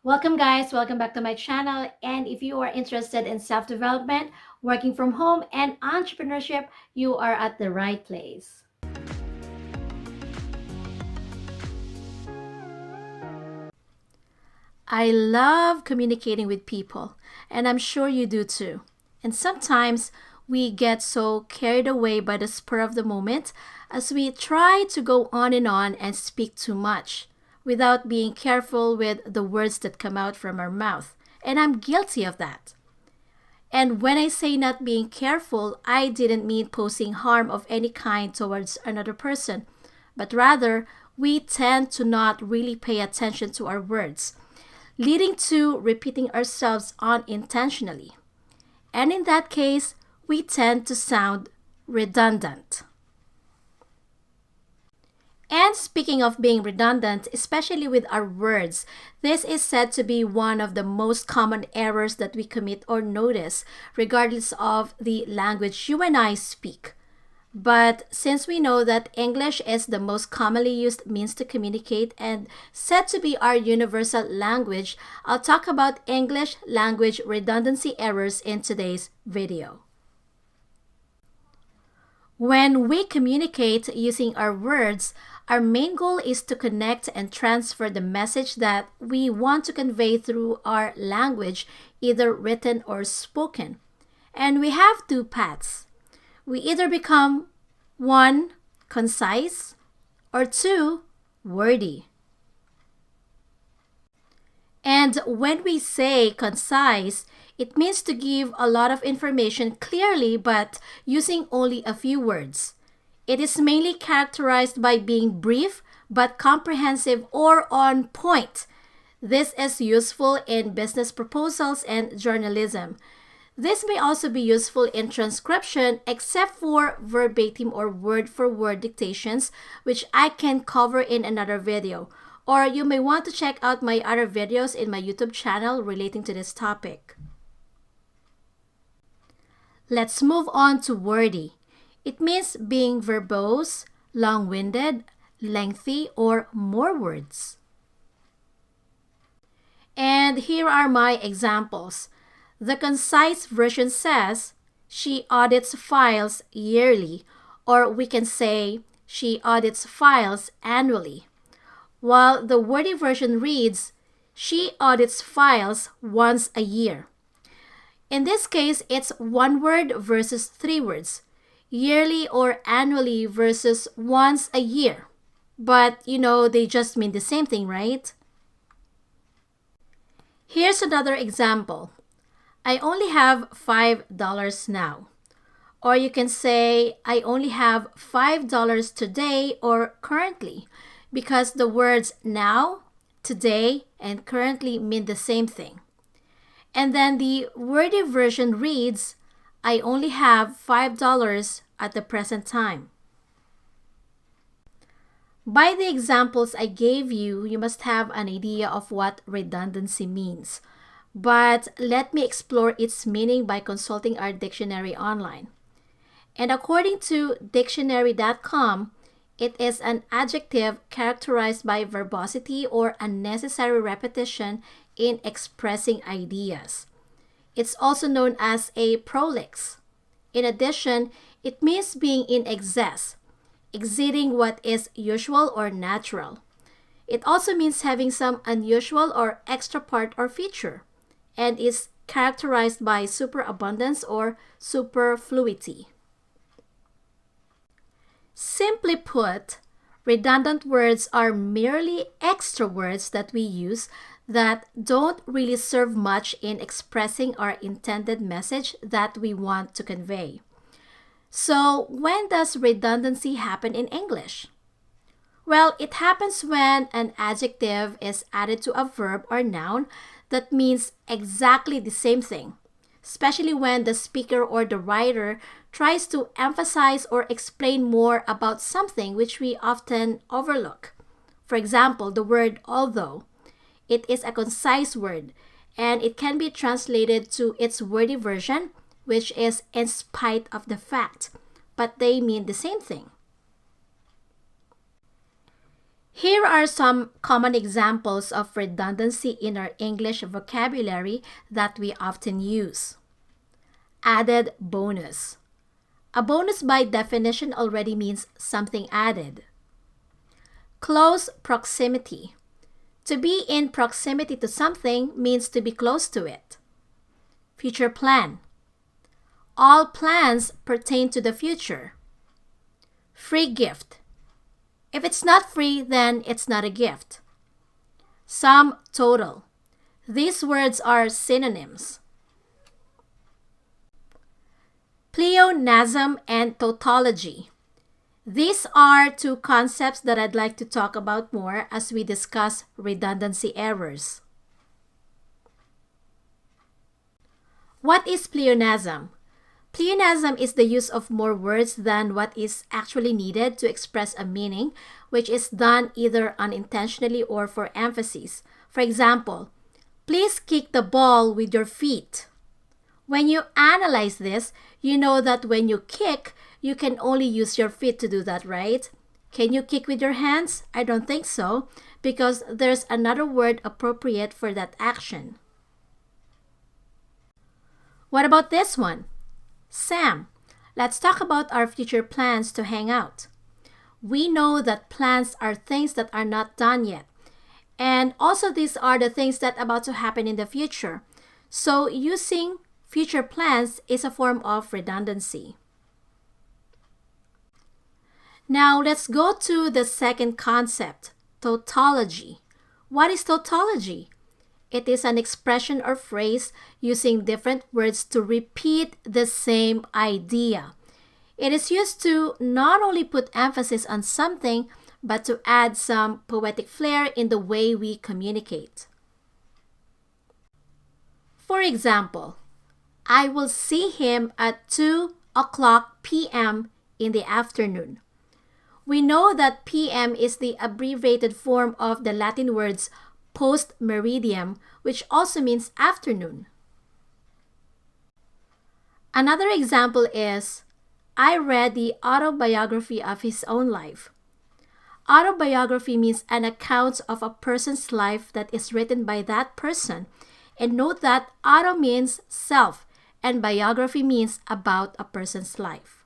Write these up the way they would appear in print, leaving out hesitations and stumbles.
Welcome, guys. Welcome back to my channel. And if you are interested in self development, working from home, and entrepreneurship, you are at the right place. I love communicating with people, and I'm sure you do too. And sometimes we get so carried away by the spur of the moment as we try to go on and speak too much without being careful with the words that come out from our mouth. And I'm guilty of that. And when I say not being careful, I didn't mean posing harm of any kind towards another person, but rather we tend to not really pay attention to our words, leading to repeating ourselves unintentionally. And in that case, we tend to sound redundant. And speaking of being redundant, especially with our words, this is said to be one of the most common errors that we commit or notice, regardless of the language you and I speak. But since we know that English is the most commonly used means to communicate and said to be our universal language, I'll talk about English language redundancy errors in today's video. When we communicate using our words, our main goal is to connect and transfer the message that we want to convey through our language, either written or spoken. And we have two paths. We either become one, concise, or two, wordy. And when we say concise, it means to give a lot of information clearly but using only a few words. It is mainly characterized by being brief but comprehensive or on point. This is useful in business proposals and journalism. This may also be useful in transcription except for verbatim or word-for-word dictations, which I can cover in another video. Or you may want to check out my other videos in my YouTube channel relating to this topic. Let's move on to wordy. It means being verbose, long-winded, lengthy, or more words. And here are my examples. The concise version says, she audits files yearly, or we can say, she audits files annually. While the wordy version reads, she audits files once a year. In this case, it's one word versus three words, yearly or annually versus once a year. But they just mean the same thing, right? Here's another example. I only have $5 now. Or you can say, I only have $5 today or currently, because the words now, today, and currently mean the same thing. And then the wordy version reads, I only have $5 at the present time. By the examples I gave you, you must have an idea of what redundancy means. But let me explore its meaning by consulting our dictionary online. And according to dictionary.com, it is an adjective characterized by verbosity or unnecessary repetition in expressing ideas. It's also known as a prolix. In addition, it means being in excess, exceeding what is usual or natural. It also means having some unusual or extra part or feature, and is characterized by superabundance or superfluity. Simply put, redundant words are merely extra words that we use that don't really serve much in expressing our intended message that we want to convey. So, when does redundancy happen in English? Well, it happens when an adjective is added to a verb or noun that means exactly the same thing, especially when the speaker or the writer tries to emphasize or explain more about something which we often overlook. For example, the word although. It is a concise word, and it can be translated to its wordy version, which is in spite of the fact, but they mean the same thing. Here are some common examples of redundancy in our English vocabulary that we often use. Added bonus. A bonus by definition already means something added. Close proximity. To be in proximity to something means to be close to it. Future plan. All plans pertain to the future. Free gift. If it's not free, then it's not a gift. Sum total. These words are synonyms. Pleonasm and tautology. These are two concepts that I'd like to talk about more as we discuss redundancy errors. What is pleonasm? Pleonasm is the use of more words than what is actually needed to express a meaning, which is done either unintentionally or for emphasis. For example, please kick the ball with your feet. When you analyze this, you know that when you kick, you can only use your feet to do that, right? Can you kick with your hands? I don't think so, because there's another word appropriate for that action. What about this one? Sam, let's talk about our future plans to hang out. We know that plans are things that are not done yet. And also these are the things that are about to happen in the future. So using future plans is a form of redundancy. Now let's go to the second concept, tautology. What is tautology? It is an expression or phrase using different words to repeat the same idea. It is used to not only put emphasis on something, but to add some poetic flair in the way we communicate. For example, I will see him at 2:00 p.m. in the afternoon. We know that PM is the abbreviated form of the Latin words post meridiem, which also means afternoon. Another example is, I read the autobiography of his own life. Autobiography means an account of a person's life that is written by that person. And note that auto means self and biography means about a person's life.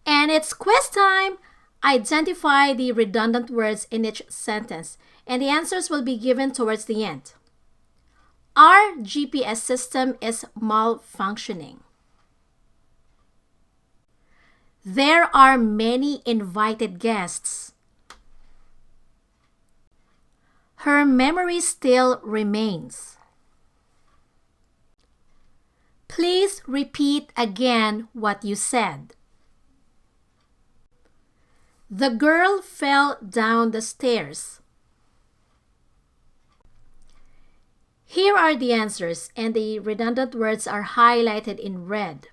And it's quiz time! Identify the redundant words in each sentence, and the answers will be given towards the end. Our GPS system is malfunctioning. There are many invited guests. Her memory still remains. Please repeat again what you said. The girl fell down the stairs. Here are the answers, and the redundant words are highlighted in red.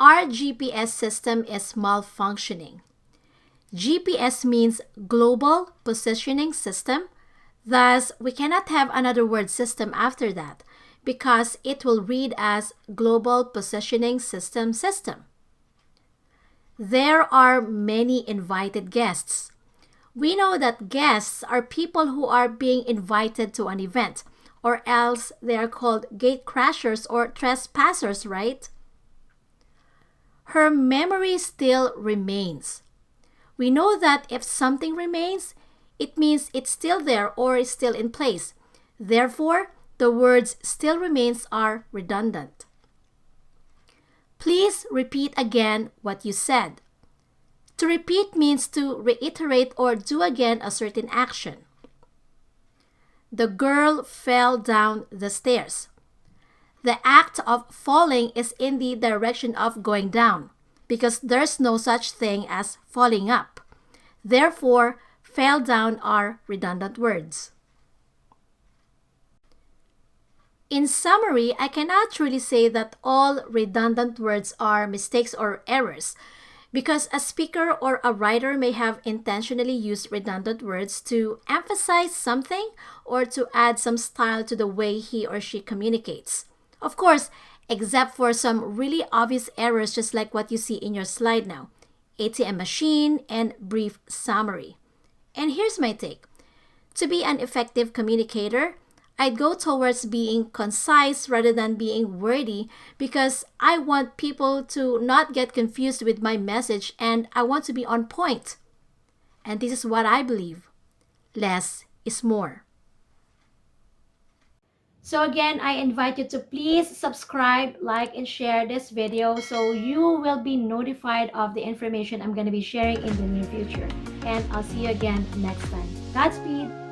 Our GPS system is malfunctioning. GPS means Global Positioning System. Thus, we cannot have another word system after that because it will read as Global Positioning System system. There are many invited guests. We know that guests are people who are being invited to an event, or else they are called gate crashers or trespassers, right? Her memory still remains. We know that if something remains, it means it's still there or is still in place. Therefore, the words still remains are redundant. Please repeat again what you said. To repeat means to reiterate or do again a certain action. The girl fell down the stairs. The act of falling is in the direction of going down because there's no such thing as falling up. Therefore, fell down are redundant words. In summary, I cannot truly say that all redundant words are mistakes or errors because a speaker or a writer may have intentionally used redundant words to emphasize something or to add some style to the way he or she communicates. Of course, except for some really obvious errors just like what you see in your slide now. ATM machine, and brief summary. And here's my take. To be an effective communicator, I'd go towards being concise rather than being wordy because I want people to not get confused with my message and I want to be on point. And this is what I believe. Less is more. So again, I invite you to please subscribe, like, and share this video so you will be notified of the information I'm going to be sharing in the near future. And I'll see you again next time. Godspeed!